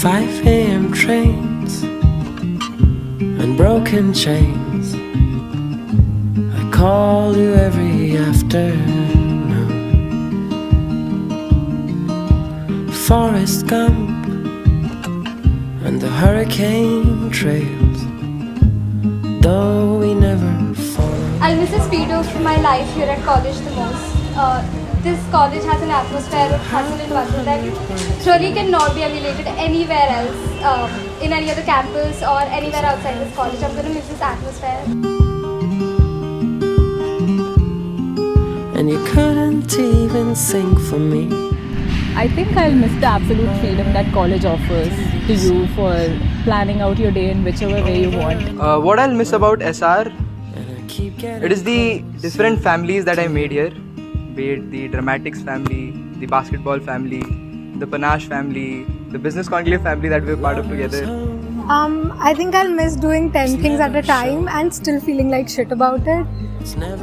5 a.m. trains and broken chains. I call you every afternoon. Forrest Gump and the hurricane trails, though we never follow. I'll miss the speed of my life here at college the most. This college has an atmosphere of hustle and bustle that surely cannot be emulated anywhere else, in any other campus or anywhere outside this college. I'm going to miss this atmosphere. And you couldn't even sing for me. I think I'll miss the absolute freedom that college offers to you for planning out your day in whichever way you want. What I'll miss about SR, it is the different families that I made here, be it the dramatics family, the basketball family, the panache family, the business conclave family that we're part of together. I think I'll miss doing 10 things at a time and still feeling like shit about it.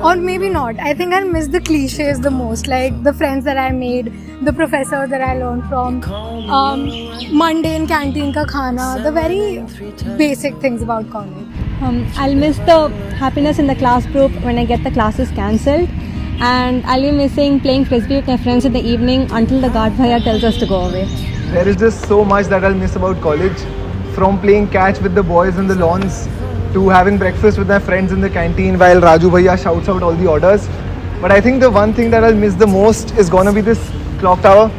Or maybe not. I think I'll miss the cliches the most, like the friends that I made, the professors that I learned from, mundane canteen ka khana, the very basic things about college. I'll miss the happiness in the class group when I get the classes cancelled, and I'll be missing playing frisbee with my friends in the evening until the guard bhaiya tells us to go away. There is just so much that I'll miss about college, from playing catch with the boys in the lawns to having breakfast with my friends in the canteen while Raju bhaiya shouts out all the orders. But I think the one thing that I'll miss the most is gonna be this clock tower.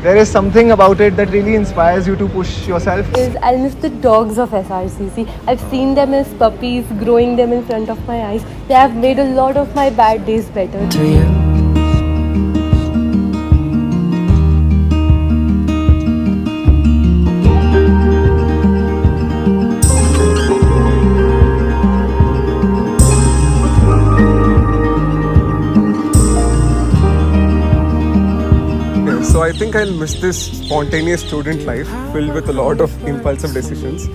There is something about it that really inspires you to push yourself. I'll miss the dogs of SRCC. I've seen them as puppies, growing them in front of my eyes. They have made a lot of my bad days better. To you. So I think I'll miss this spontaneous student life filled with a lot of impulsive decisions.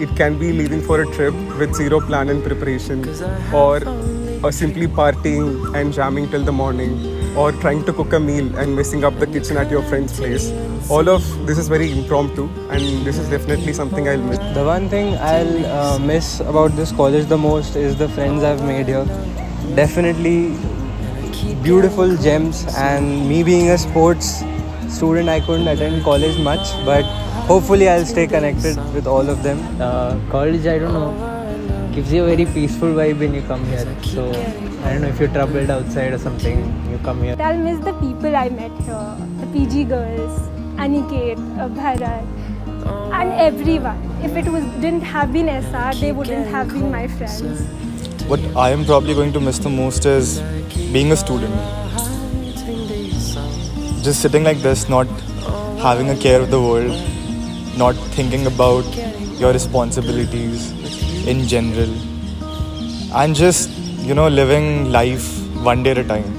It can be leaving for a trip with zero plan and preparation, or simply partying and jamming till the morning, or trying to cook a meal and messing up the kitchen at your friend's place. All of this is very impromptu, and this is definitely something I'll miss. The one thing I'll miss about this college the most is the friends I've made here. Definitely beautiful gems, and me being a sports student, I couldn't attend college much, but hopefully I'll stay connected with all of them. College, I don't know, gives you a very peaceful vibe when you come here. So I don't know, if you're troubled outside or something, you come here. I'll miss the people I met here, the PG girls, Aniket, Bharat, and everyone. If it didn't have been SR, they wouldn't have been my friends. What I am probably going to miss the most is being a student. Just sitting like this, not having a care of the world, not thinking about your responsibilities in general, and just, living life one day at a time.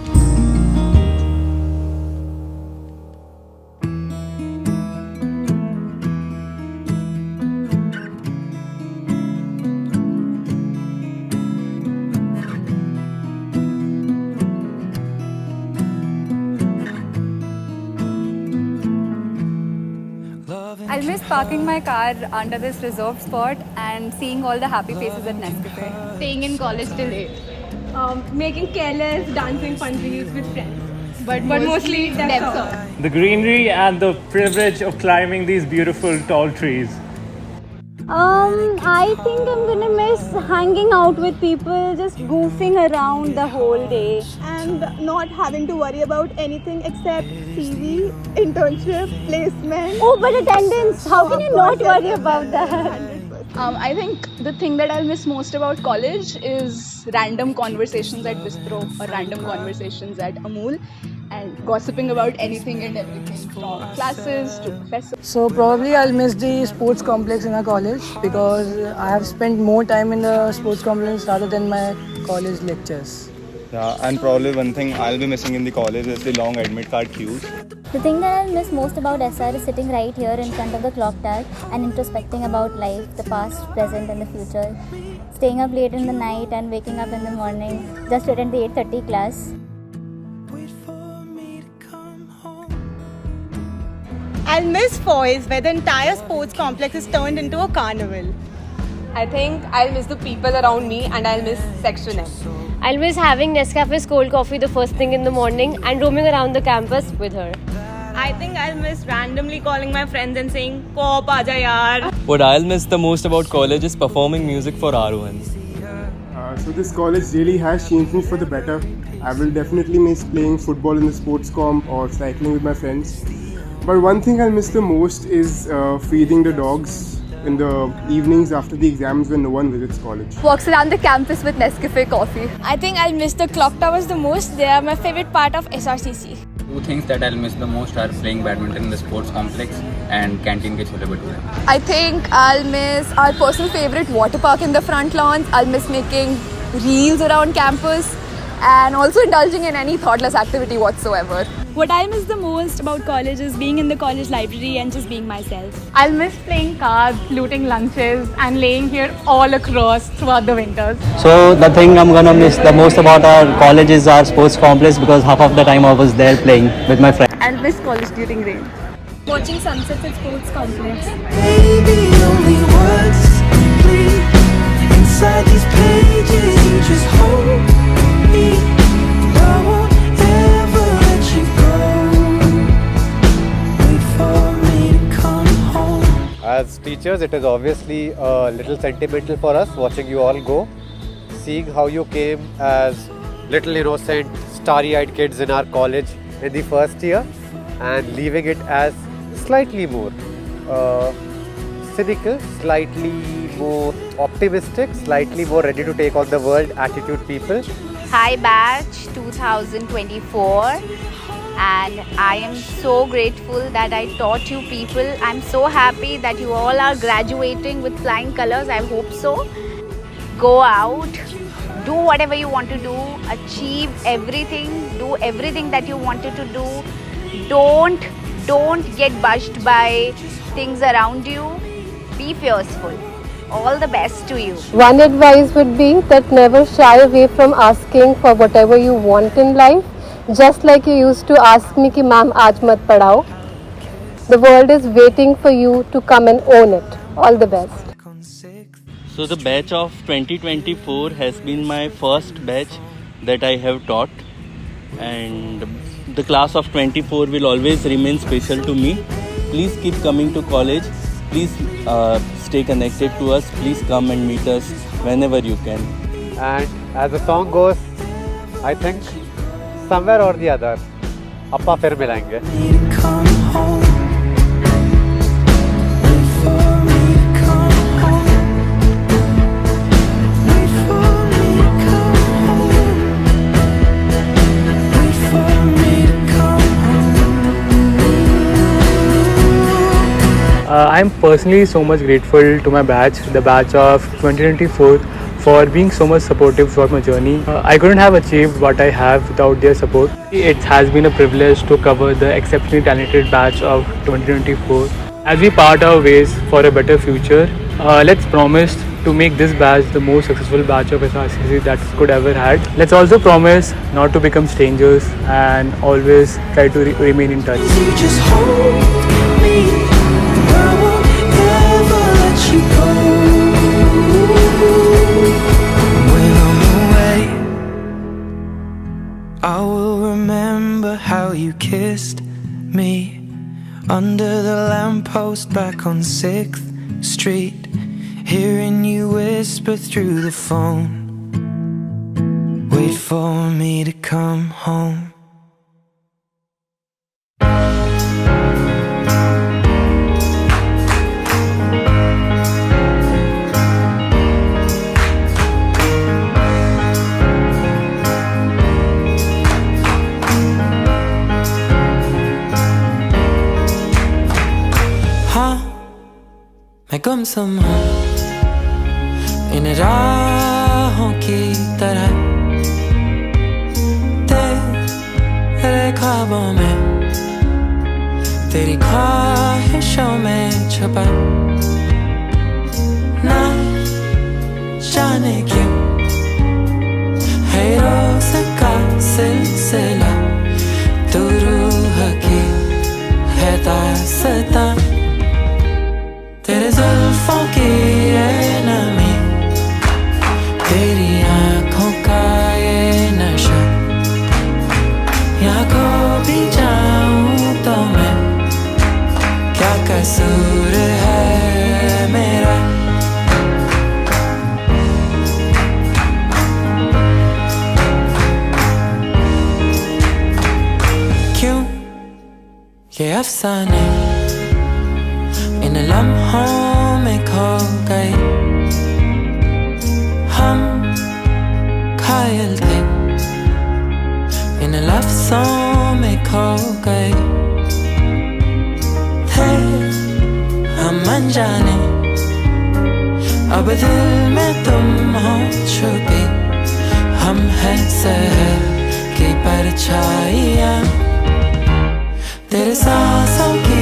I'll miss parking my car under this reserved spot and seeing all the happy faces at Nescafe. Staying in college till 8. Making careless dancing fun reels with friends. But mostly depth song. The greenery and the privilege of climbing these beautiful tall trees. I think I'm gonna miss hanging out with people, just goofing around the whole day. And not having to worry about anything except CV, internship, placement. Oh, but attendance! How can you not worry about that? I think the thing that I'll miss most about college is random conversations at Bistro or random conversations at Amul, and gossiping about anything and everything from classes to professors. So probably I'll miss the sports complex in our college, because I have spent more time in the sports complex rather than my college lectures. Yeah, and probably one thing I'll be missing in the college is the long admit card queues. The thing that I'll miss most about SR is sitting right here in front of the clock tower and introspecting about life, the past, present and the future. Staying up late in the night and waking up in the morning just to attend the 8:30 class. I'll miss Foy's, where the entire sports complex is turned into a carnival. I think I'll miss the people around me and I'll miss Section M. I'll miss having Nescafe's cold coffee the first thing in the morning and roaming around the campus with her. I think I'll miss randomly calling my friends and saying, Pop, aaja yaar. What I'll miss the most about college is performing music for Arohan. So this college really has changed me for the better. I will definitely miss playing football in the sports comp or cycling with my friends. But one thing I'll miss the most is feeding the dogs in the evenings after the exams when no one visits college. Walks around the campus with Nescafe coffee. I think I'll miss the clock towers the most. They are my favorite part of SRCC. Two things that I'll miss the most are playing badminton in the sports complex and canteen ke chole bhature. I think I'll miss our personal favorite water park in the front lawns. I'll miss making reels around campus and also indulging in any thoughtless activity whatsoever. What I miss the most about college is being in the college library and just being myself. I'll miss playing cards, looting lunches and laying here all across throughout the winters. So the thing I'm gonna miss the most about our college is our sports complex because half of the time I was there playing with my friends. I'll miss college during rain. Watching sunsets at sports complex. Baby, only words bleed inside these pages. You just hold me. I won't ever let you go. Wait for me to come home. As teachers, it is obviously a little sentimental for us watching you all go, seeing how you came as little innocent, starry-eyed kids in our college in the first year and leaving it as slightly more cynical, slightly more optimistic, slightly more ready to take on the world attitude people. Hi batch 2024, and I am so grateful that I taught you people. I'm so happy that you all are graduating with flying colors. I hope so. Go out, do whatever you want to do, achieve everything, do everything that you wanted to do. Don't get bushed by things around you. Be fearful. All the best to you. One advice would be that never shy away from asking for whatever you want in life. Just like you used to ask me ki ma'am aaj mat padhao. The world is waiting for you to come and own it. All the best. So the batch of 2024 has been my first batch that I have taught, and the class of 24 will always remain special to me. Please keep coming to college. Please stay connected to us. Please come and meet us whenever you can. And as the song goes, I think somewhere or the other, appa fir milayenge. I'm personally so much grateful to my batch, the batch of 2024, for being so much supportive throughout my journey. I couldn't have achieved what I have without their support. It has been a privilege to cover the exceptionally talented batch of 2024. As we part our ways for a better future, let's promise to make this batch the most successful batch of SRCC that could ever had. Let's also promise not to become strangers and always try to remain in touch. You just hold me. I won't ever let you go. When I'm away, I will remember how you kissed me under the lamppost back on 6th Street, hearing you whisper through the phone, wait for me to come home. मैं गुमसुम हूँ इन राहों की तरह, तेरे ख्वाबों में, तेरी ख्वाहिशों में छुपा, ना जाने क्यों है रोज़ का सिलसिला, तू रूह की है दास्तां तेरी आँखों का ये नशा, यहाँ खो भी जाऊं तो मैं, क्या कसूर है मेरा। क्यों ये अफसाने इन लम्हों में खो गए, हम घायल थे इन लफ्ज़ों में खो गए थे हम अनजाने, अब दिल में तुम हो छुपी, हम हैं शहर की परछाइयाँ, तेरे सांसों की